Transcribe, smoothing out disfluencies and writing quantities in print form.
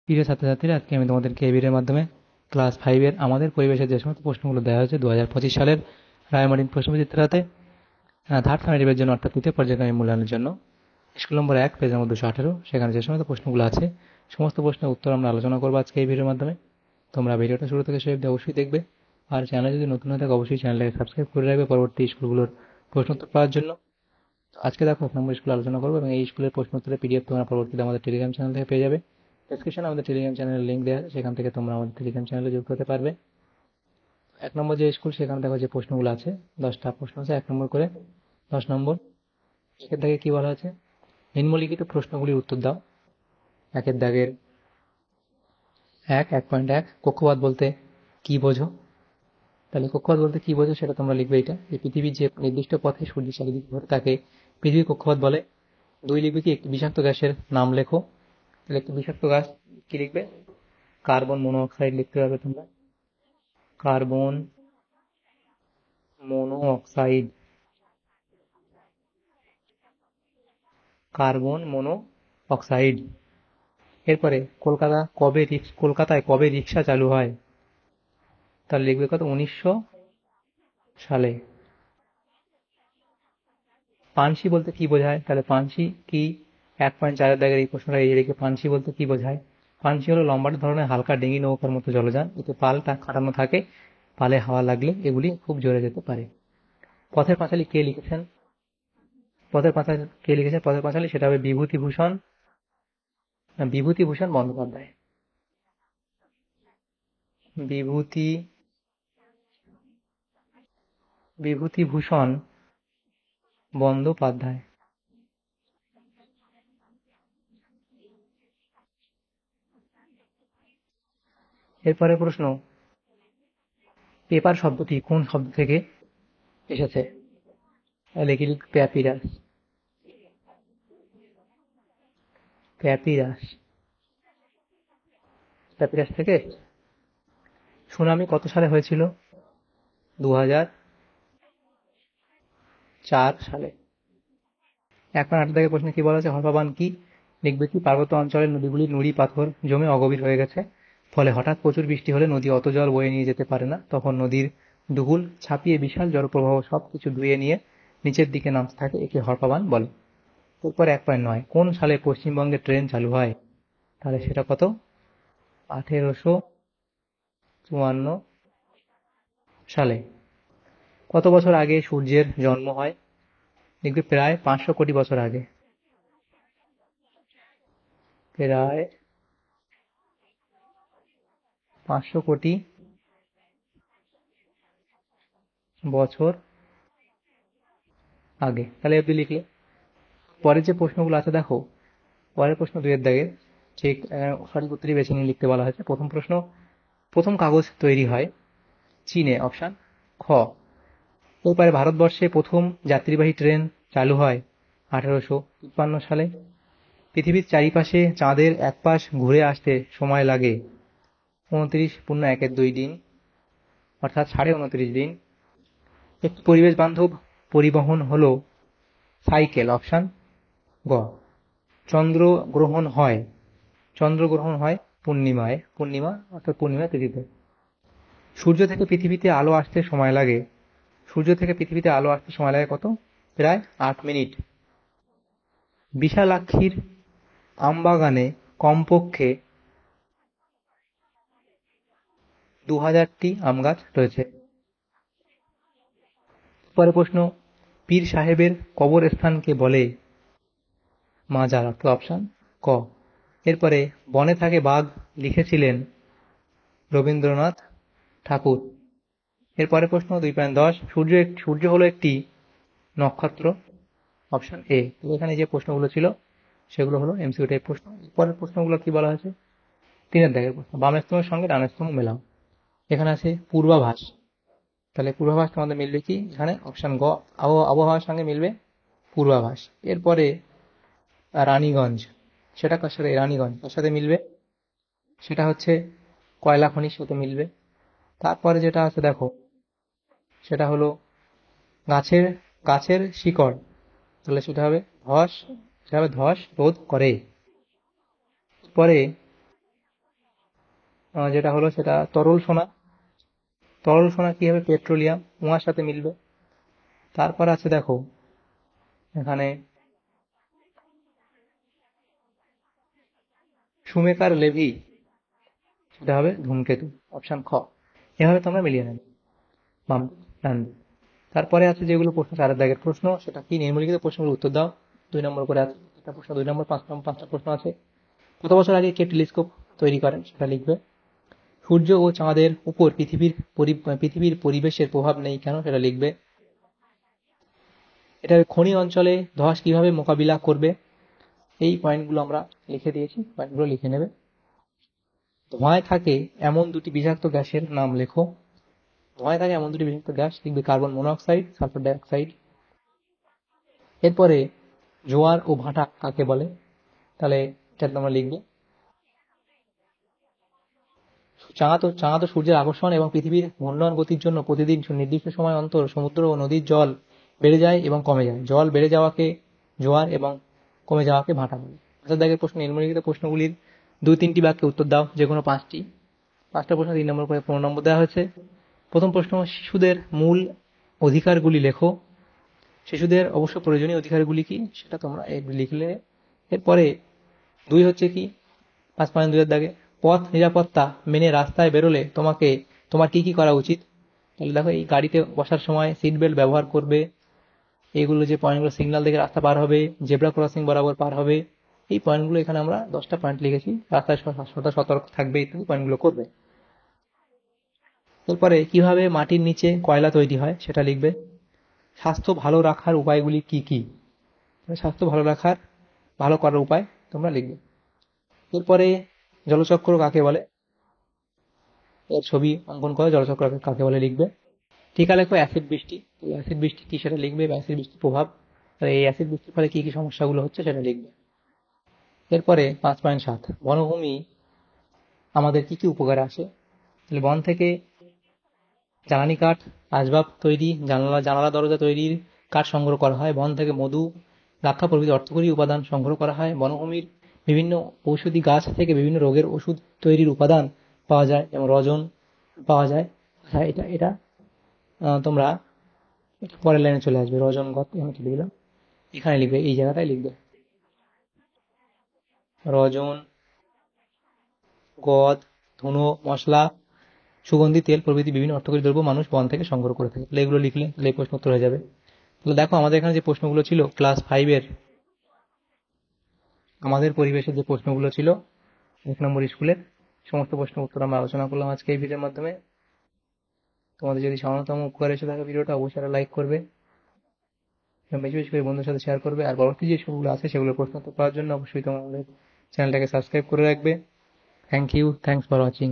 প্রিয় ছাত্রছাত্রীরা, আজকে আমি তোমাদেরকে এই ভিডিওর মাধ্যমে ক্লাস 5-এর আমাদের পরিবেশের যে সমস্ত প্রশ্নগুলো দেওয়া হয়েছে 2025 সালের রায়মার্টিন প্রশ্নবিচিত্রাতে থার্ড সামেটিভের জন্য, অর্থাৎ তৃতীয় পর্যায়ক্রমিক মূল্যায়নের জন্য, স্কুল নম্বর 1, পেজ নম্বর 218, সেখানে যে সমস্ত প্রশ্নগুলো আছে সমস্ত প্রশ্নের উত্তর আমরা আলোচনা করবো আজকে এই ভিডিওর মাধ্যমে। তোমরা ভিডিওটা শুরু থেকে শেষ অবধি অবশ্যই দেখবে, আর চ্যানেলে যদি নতুন হয়ে থাকে অবশ্যই চ্যানেলটাকে সাবস্ক্রাইব করে রাখবে পরবর্তী স্কুলগুলোর প্রশ্নোত্তর পাওয়ার জন্য। আজকে দেখো 1 নম্বর স্কুল আলোচনা করবো, এবং এই স্কুলের প্রশ্নোত্তরের পিডিএফ তোমরা পরবর্তীতে আমাদের টেলিগ্রাম চ্যানেল থেকে পেয়ে যাবে। ডেসক্রিপশনে আমাদের টেলিগ্রাম চ্যানেলের লিঙ্ক দেওয়া আছে, সেখান থেকে তোমরা আমাদের টেলিগ্রাম চ্যানেলে যুক্ত হতে পারবে। 1 নম্বর যে স্কুল, সেখানে দেখো যে প্রশ্নগুলো আছে, 10টা প্রশ্ন আছে 1 নম্বর করে, 10 নম্বর। একের দাগে কি বলা আছে, নিম্নলিখিত প্রশ্নগুলির উত্তর দাও। একের দাগের 1.1 কক্ষপথ বলতে কি বোঝো? তাহলে কক্ষপথ বলতে কি বোঝো সেটা তোমরা লিখবে। এটা যে পৃথিবীর যে নির্দিষ্ট পথে সূর্যের চারিদিকে ঘোরে তাকে পৃথিবীর কক্ষপথ বলে। 2 লিখবে কি, একটি বিষাক্ত গ্যাসের নাম লেখো। তাহলে একটি বিষাক্ত গ্যাস কি লিখবে? কার্বন মনোঅক্সাইড লিখতে হবে তোমরা। কার্বন মনোঅক্সাইড, কার্বন মনো অক্সাইড। এরপরে কলকাতায় কবে রিক্সা চালু হয়? তাহলে লিখবে কত? 1900 সালে। পানসি বলতে কি বোঝায়? তাহলে পানসি কি, 1.4 দাগের এই প্রশ্নটা এই রেখে পানসি বলতে কি বোঝায়? পানসি হলো লম্বাটে ধরনের হালকা ডিঙি নৌকার মতো জলযান, এতে পালটা খাটানো থাকে, পালে হাওয়া লাগলে এগুলি খুব জোরে যেতে পারে। পথের পাঁচালী কে লিখেছেন? পথের পাঁচালী সেটা হবে বিভূতিভূষণ বন্দ্যোপাধ্যায়। বিভূতিভূষণ বন্দ্যোপাধ্যায়। এরপরে প্রশ্ন, পেপার শব্দটি কোন শব্দ থেকে এসেছে? লিখি প্যাপিরাস। প্যাপিরাস প্যাপিরাস থেকে। সুনামি কত সালে হয়েছিল? 2004 সালে। 1.8 দাগের প্রশ্নে কি বলা আছে? হরপাবান কি? লিখবে কি, পার্বত্য অঞ্চলের নদীগুলি নুড়ি পাথর জমে অগভীর হয়ে গেছে, ফলে হঠাৎ প্রচুর বৃষ্টি হলে নদী অত জল বয়ে নিয়ে যেতে পারে না, তখন নদীর দুহুল ছাপিয়ে বিশাল জলপ্রবাহ সবকিছু ধুয়ে নিয়ে নিচের দিকে নামতে থাকে, একে হরপাবান বলে। এরপর 1.9, কোন সালে পশ্চিমবঙ্গে ট্রেন চালু হয়? তাহলে সেটা কত? 1854 সালে। কত বছর আগে সূর্যের জন্ম হয়? দেখবে প্রায় 500 কোটি বছর আগে। প্রায় 500 কোটি বছর আগে। তাহলে অব্দি লিখলে। পরের যে প্রশ্নগুলো আছে দেখো, পরের প্রশ্ন 2 দাগের ঠিক সঠিক উত্তরই বেছে নিয়ে লিখতে বলা হয়েছে। প্রথম প্রশ্ন, প্রথম কাগজ তৈরি হয় চীনে, অপশন খ। এরপরে ভারতবর্ষে প্রথম যাত্রীবাহী ট্রেন চালু হয় 1853 সালে। পৃথিবীর চারিপাশে চাঁদের এক পাশ ঘুরে আসতে সময় লাগে 29.112 দিন, অর্থাৎ 29.5 দিন। একটি পরিবেশ বান্ধব পরিবহন হলো সাইকেল, অপশন গ। চন্দ্রগ্রহণ হয় পূর্ণিমা অর্থাৎ পূর্ণিমা তিথিতে। সূর্য থেকে পৃথিবীতে আলো আসতে সময় লাগে কত? প্রায় 8 মিনিট। বিশালাক্ষীর আমবাগানে কমপক্ষে 2000টি আম গাছ রয়েছে। পরে প্রশ্ন, পীর সাহেবের কবরস্থানকে বলে মাজার, অর্থাৎ অপশন ক। এরপরে বনে থাকে বাঘ লিখেছিলেন রবীন্দ্রনাথ ঠাকুর। এরপরে প্রশ্ন 2.10, সূর্য হলো একটি নক্ষত্র, অপশন এ। এখানে যে প্রশ্নগুলো ছিল সেগুলো হলো এমসিকিউ টাইপ প্রশ্ন। পরের প্রশ্নগুলো কি বলা হয়েছে? 3 দাগের প্রশ্ন, বামের স্তম্ভের সঙ্গে ডানের স্তম্ভ মেলাও। এখানে আছে পূর্বাভাস। তাহলে পূর্বাভাস তোমাদের মিলবে কি? এখানে অপশন গ, আবহাওয়ার সঙ্গে মিলবে পূর্বাভাস। এরপরে রানীগঞ্জ, সেটা কার সাথে? রানীগঞ্জ কার সাথে মিলবে? সেটা হচ্ছে কয়লা খনির সাথে মিলবে। তারপরে যেটা আছে দেখো, সেটা হলো গাছের শিকড়, তাহলে সেটা হবে ধস রোধ করে। পরে যেটা হলো সেটা তরল সোনা। তরল সোনা কি হবে? পেট্রোলিয়াম, উহার সাথে মিলবে। তারপর আছে দেখো এখানে সুমেকার লেভি, সেটা হবে ধূমকেতু, অপশন খ। এভাবে তোমরা মিলিয়ে নেবে বাম ডান দিক। তারপরে আছে যেগুলো প্রশ্ন 4 দাগের প্রশ্ন, সেটা কি? নিম্নলিখিত প্রশ্নগুলোর উত্তর দাও। 2 নম্বর করে আছে একটা প্রশ্ন, 2 নম্বর, 5টা প্রশ্ন আছে। কত বছর আগে কে টেলিস্কোপ তৈরি করেন? সেটা লিখবে। সূর্য ও চাঁদের উপর পৃথিবীর পরিবেশের প্রভাব নেই কেন? সেটা লিখবে। এটা খনি অঞ্চলে ধস কিভাবে মোকাবিলা করবে? এই পয়েন্টগুলো আমরা লিখে দিয়েছি, পয়েন্টগুলো লিখে নেবে। ধোঁয়ায় থাকে এমন দুটি বিষাক্ত গ্যাসের নাম লেখো। ধোঁয়ায় থাকে এমন দুটি বিষাক্ত গ্যাস, লিখবে কার্বন মনোক্সাইড, সালফার ডাইঅক্সাইড। এরপরে জোয়ার ও ভাটা কাকে বলে? তাহলে এটা তোমরা লিখবে। চাঁদ ও সূর্যের আকর্ষণ এবং পৃথিবীর ঘূর্ণন গতির জন্য প্রতিদিন নির্দিষ্ট সময় অন্তর সমুদ্র ও নদীর জল বেড়ে যায় এবং কমে যায়। জল বেড়ে যাওয়াকে জোয়ার এবং কমে যাওয়াকে ভাটা বলে। আচ্ছা দেখের প্রশ্ন, নিম্নলিখিত প্রশ্নগুলির 2-3টি বাক্যে উত্তর দাও, যে কোনো 5টি। 5টা প্রশ্ন 3 নম্বর করে 15 নম্বর দেওয়া হয়েছে। প্রথম প্রশ্ন, শিশুদের মূল অধিকারগুলি লেখো। শিশুদের অবশ্য প্রয়োজনীয় অধিকারগুলি কি? সেটা তোমরা লিখলে। এরপরে 2 হচ্ছে কি, 5.2 দাগে, পথ নিরাপত্তা মেনে রাস্তায় বেরোলে তোমার কি কি করা উচিত? তাহলে দেখো, এই গাড়িতে বসার সময় সিট বেল্ট ব্যবহার করবে। এইগুলো যে পয়েন্টগুলো, সিগন্যাল দেখে রাস্তা পার হবে, জেব্রা ক্রসিং বরাবর পার হবে। এই পয়েন্টগুলো এখানে আমরা 10টা পয়েন্ট লিখেছি। রাস্তায় সতর্ক থাকবে, ইত্যাদি পয়েন্টগুলো করবে। এরপরে কিভাবে মাটির নিচে কয়লা তৈরি হয় সেটা লিখবে। স্বাস্থ্য ভালো রাখার উপায়গুলি কি কি? স্বাস্থ্য ভালো করার উপায় তোমরা লিখবে। এরপরে জলচক্র কাকে বলে? এর ছবি অঙ্কন করে জলচক্র কাকে বলে লিখবে। টিকা লেখো অ্যাসিড বৃষ্টি। অ্যাসিড বৃষ্টি কি সেটা লিখবে, অ্যাসিড বৃষ্টির প্রভাব। এই অ্যাসিড বৃষ্টির ফলে কি কি সমস্যাগুলো হচ্ছে সেটা লিখবে। এরপরে 5.7, বনভূমি আমাদের কি কি উপকারে আসে? তাহলে বন থেকে জ্বালানি কাঠ, আসবাব তৈরি, জানালা দরজা তৈরির কাঠ সংগ্রহ করা হয়। বন থেকে মধু, রাক্ষা প্রভৃতি অর্থকরী উপাদান সংগ্রহ করা হয়। বনভূমির বিভিন্ন ঔষধি গাছ থেকে বিভিন্ন রোগের ওষুধ তৈরির উপাদান পাওয়া যায়, যেমন রজন পাওয়া যায়। হ্যাঁ, এটা তোমরা পরের লাইনে চলে আসবে। রজন গত এখানে লিখে দিলাম, এখানে লিখবে, এই জায়গাটায় লিখবে। রজন, গদ, ধুনো, মশলা, সুগন্ধি তেল প্রভৃতি বিভিন্ন অর্থকরী দ্রব্য মানুষ বন থেকে সংগ্রহ করে থাকে। তাহলে এগুলো লিখলে তাহলে এই প্রশ্ন উত্তর হয়ে যাবে। তাহলে দেখো, আমাদের এখানে যে প্রশ্নগুলো ছিল ক্লাস 5-এর, আমাদের পরিবেশের যে প্রশ্নগুলো ছিল 1 নম্বর স্কুলের, সমস্ত প্রশ্ন উত্তর আমরা আলোচনা করলাম আজকে এই ভিডিওর মাধ্যমে। তোমাদের যদি সামান্যতম উপকার এসে থাকে ভিডিওটা, অবশ্যই লাইক করবে এবং বেশি বেশি করে বন্ধুদের সাথে শেয়ার করবে। আর পরবর্তী যে শোগুলো আছে সেগুলোর প্রশ্ন উত্তর পাওয়ার জন্য অবশ্যই তোমাদের চ্যানেলটাকে সাবস্ক্রাইব করে রাখবে। Thank you, thanks for watching.